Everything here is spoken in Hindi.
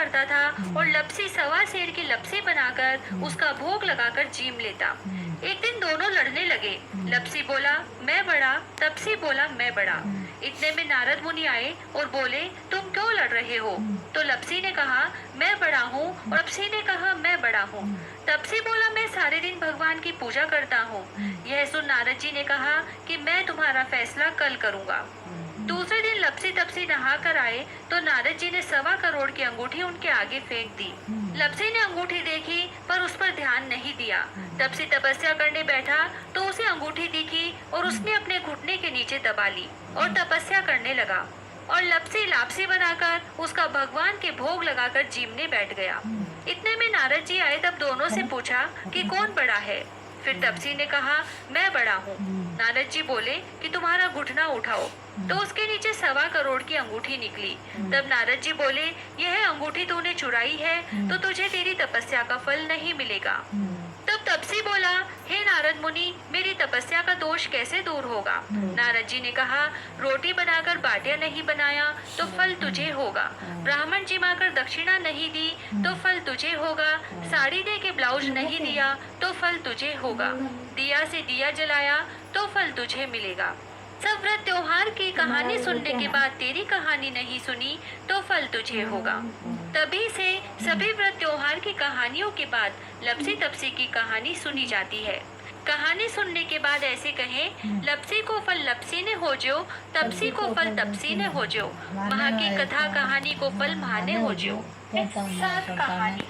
करता था और लपसी सवा शेर की लपसी बनाकर उसका भोग लगाकर जीम लेता। एक दिन दोनों लड़ने लगे। लपसी बोला मैं बड़ा, तपसी बोला मैं बड़ा। इतने में नारद मुनि आए और बोले तुम क्यों लड़ रहे हो? तो लपसी ने कहा मैं बड़ा हूँ और तपसी ने कहा मैं बड़ा हूँ। तपसी बोला मैं सारे दिन भगवान की पूजा करता हूँ। यह सुन नारद जी ने कहा कि मैं तुम्हारा फैसला कल करूँगा। दूसरे दिन लपसी तपसी नहा कर आए तो नारद जी ने 1.25 करोड़ की अंगूठी उनके आगे फेंक दी। लपसी ने अंगूठी देखी पर उस पर ध्यान नहीं दिया। तपसी तपस्या करने बैठा तो उसे अंगूठी दिखी और उसने अपने घुटने के नीचे दबा ली और तपस्या करने लगा। और लपसी लापसी बनाकर उसका भगवान के भोग लगाकर जीमने बैठ गया। इतने में नारद जी आए तब दोनों से पूछा कि कौन बड़ा है? फिर तपसी ने कहा मैं बड़ा हूँ। नारद जी बोले कि तुम्हारा घुटना उठाओ। तो उसके नीचे 1.25 करोड़ की अंगूठी निकली। तब नारद जी बोले यह अंगूठी तूने चुराई है तो तुझे तेरी तपस्या का फल नहीं मिलेगा। तब तपसी बोला हे नारद मुनि, मेरी तपस्या का दोष कैसे दूर होगा? नारद जी ने कहा रोटी बनाकर बाटिया नहीं बनाया तो फल तुझे होगा, ब्राह्मण जिमाकर दक्षिणा नहीं दी तो फल तुझे होगा, साड़ी दे के ब्लाउज नहीं दिया तो फल तुझे होगा, दिया से दिया जलाया तो फल तुझे मिलेगा। सब व्रत त्योहार की कहानी सुनने के बाद तेरी कहानी नहीं सुनी तो फल तुझे होगा। तभी से सभी व्रत त्योहार की कहानियों के बाद लपसी तपसी की कहानी सुनी जाती है। कहानी सुनने के बाद ऐसे कहें लपसी को फल लपसी ने हो जो, तपसी को फल तपसी ने हो जो, महा की कथा कहानी को फल महाने हो जो। सात कहानी।